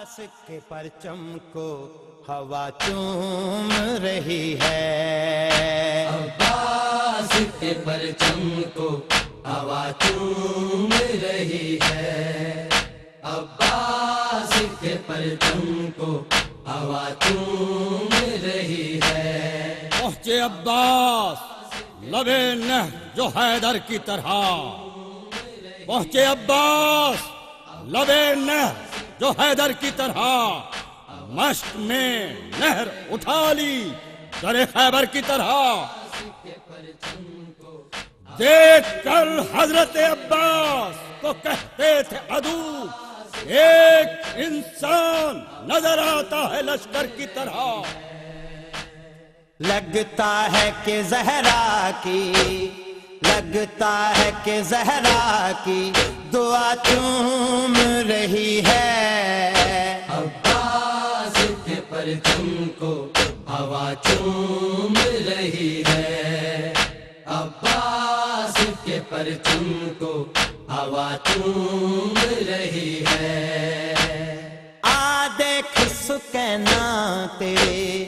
عباس کے پرچم کو ہوا چوم رہی ہے، عباس کے پرچم کو ہوا چوم رہی ہے، عباس کے پرچم کو ہوا چوم رہی ہے۔ پہنچے عباس لبے نہر جو حیدر کی طرح، پہنچے عباس لبے نہر جو حیدر کی طرح، مشق میں نہر اٹھا لی در خیبر کی طرح۔ دیکھ کر حضرت عباس کو کہتے تھے عدو، ایک انسان نظر آتا ہے لشکر کی طرح۔ لگتا ہے کہ زہرا کی، لگتا ہے کہ زہرا کی دعا چوم رہی ہے، عباس کے پرچم کو ہوا چوم رہی ہے، عباس کے پرچم کو ہوا چوم رہی ہے۔ آ دیکھ سکینہ تیرے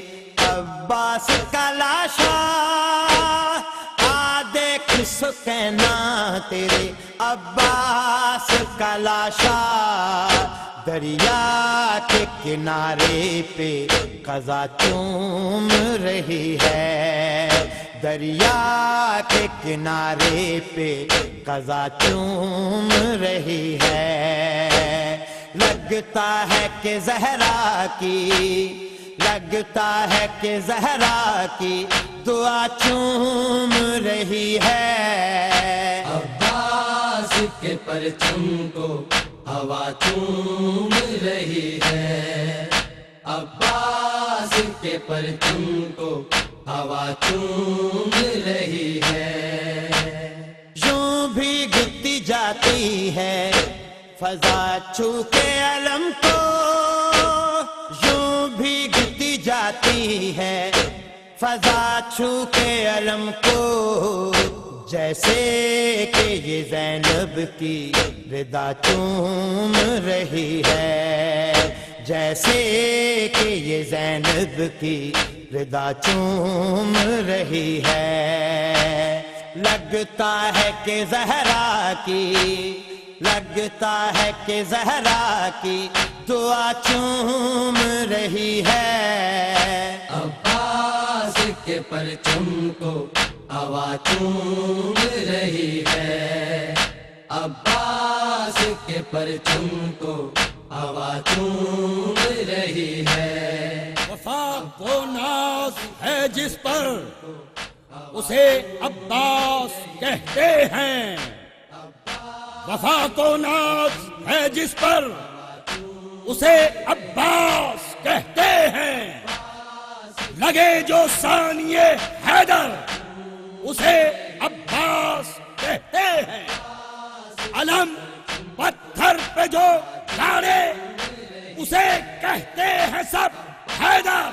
عباس کا لاشا، آ دیکھ سکینہ تیرے عباس کا لاشا، دریا کے کنارے پہ قضا چوم رہی ہے، دریا کے کنارے پہ قضا چوم رہی ہے۔ لگتا ہے کہ زہرا کی، لگتا ہے کہ زہرا کی دعا چوم رہی ہے، عباس کے پرچم کو ہوا چوم رہی ہے، عباس کے پرچم کو ہوا چوم رہی ہے۔ یوں بھی گتی جاتی ہے فضا چھو کے علم کو، یوں بھی گتی جاتی ہے فضا چھو کے علم کو، جیسے کہ یہ زینب کی ردا چوم رہی ہے، جیسے کہ یہ زینب کی ردا چوم رہی ہے۔ لگتا ہے کہ زہرا کی، لگتا ہے کہ زہرا کی دعا چوم رہی ہے، عباس کے پرچم کو ہوا چوم رہی ہے، عباس کے پرچم کو ہوا چوم رہی ہے۔ وفا وہ ناز ہے جس پر اسے عباس کہتے ہیں، وفا کو ناز ہے جس پر اسے عباس کہتے ہیں، لگے جو ثانیے حیدر اسے عباس کہتے ہیں، علم پتھر پہ جو گاڑے اسے کہتے ہیں سب حیدر،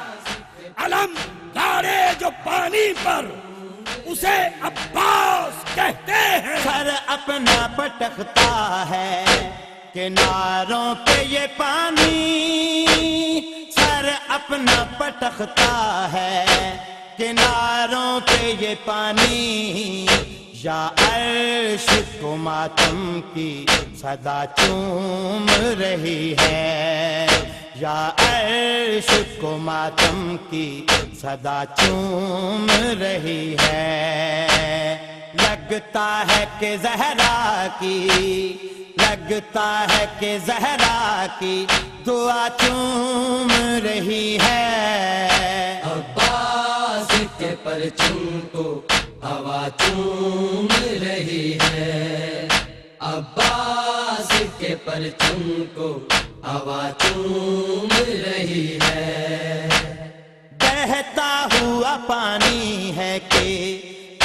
علم گاڑے جو پانی پر اسے عباس کہتے ہیں۔ سر اپنا پٹکتا ہے کناروں پہ یہ پانی، سر اپنا پٹکتا ہے کناروں پہ یہ پانی، یا عرش کو ماتم کی صدا چوم رہی ہے، یا عرش کو ماتم کی صدا چوم رہی ہے۔ لگتا ہے کہ زہرا کی، لگتا ہے کہ زہرا کی دعا چوم رہی ہے، عباس کے پرچم کو ہوا چوم رہی ہے، عباس کے پرچم کو ہوا چوم رہی ہے۔ بہتا ہوا پانی ہے کہ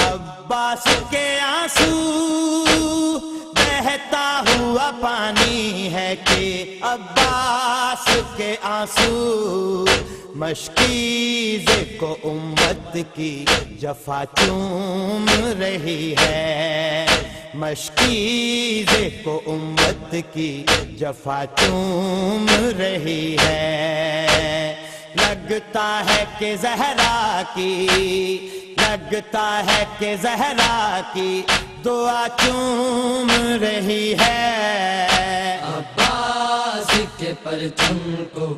عباس کے آنسو، بہتا ہوا پانی ہے کہ عباس کے آنسو، مشکیز کو امت کی جفا چوم رہی ہے، مشکیزے کو امت کی جفا چوم رہی ہے، لگتا ہے کہ زہرا کی، لگتا ہے کہ زہرا کی دعا چوم رہی ہے، عباس کے پرچم کو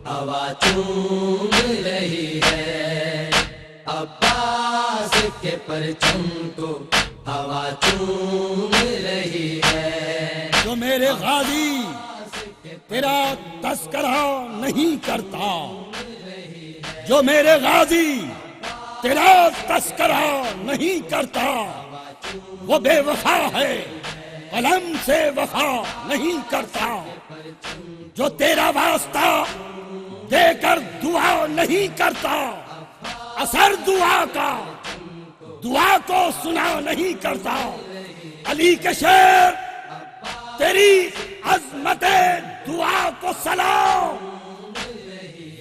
ہوا چوم رہی ہے، عباس کے پرچم کو ہوا چوم رہی ہے، جو میرے غازی تیرا تذکرہ نہیں کرتا، جو میرے غازی تیرا تذکرہ نہیں کرتا وہ بے وفا ہے، قلم سے وفا نہیں کرتا، جو تیرا واسطہ دے کر دعا نہیں کرتا، اثر دعا کا دعا کو سنا نہیں کرتا، علی کے شعر تیری عظمت دعا کو سلام،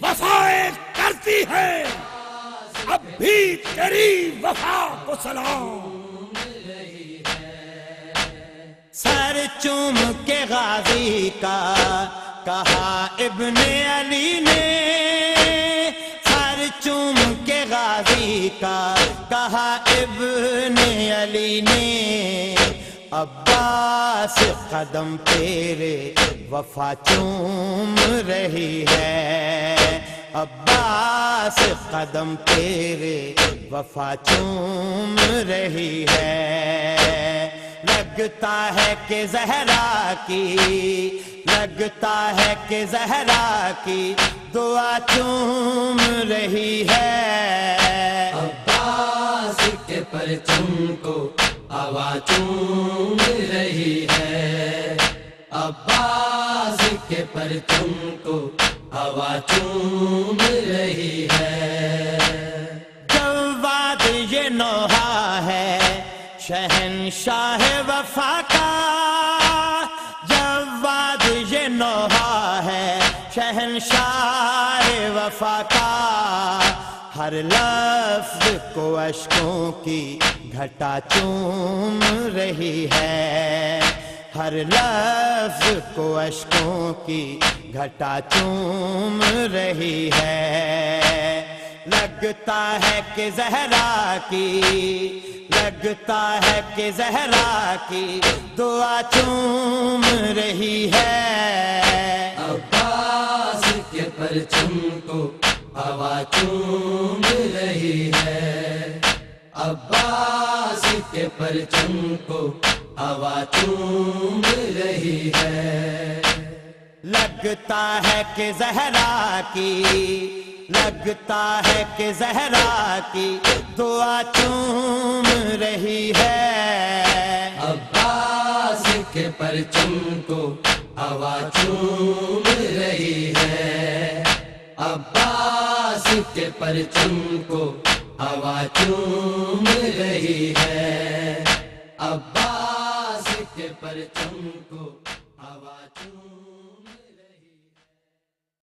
وفائیں کرتی ہے اب بھی تیری وفا کو سلام، سر چوم کے غازی کا کہا ابن علی نے، سر چوم کے غازی کا کہا ابن علی نے، عباس قدم تیرے وفا چوم رہی ہے، عباس قدم تیرے وفا چوم رہی ہے، لگتا ہے کہ زہرا کی، لگتا ہے کہ زہرا کی دعا چوم رہی ہے، عباس کے پرچم کو ہوا چوم رہی ہے، عباس کے پرچم کو ہوا چوم رہی ہے، جواد یہ نوحہ ہے شہنشاہ وفا کا، جواد یہ نوحہ ہے شہنشاہ وفا کا، ہر لفظ کو اشکوں کی گھٹا چوم رہی ہے، ہر لفظ کو اشکوں کی گھٹا چوم رہی ہے، لگتا ہے کہ زہرا کی، لگتا ہے کہ زہرا کی دعا چوم رہی ہے، عباس کے پرچم کو ہوا چوم رہی ہے، عباس کے پرچم کو ہوا چوم رہی ہے، لگتا ہے کہ زہرا کی، لگتا ہے کہ زہرا کی دعا چوم رہی ہے، عباس کے پرچم کو ہوا چوم رہی ہے، عباس کے پرچم کو ہوا چوم رہی ہے، عباس کے پرچم کو ہوا چوم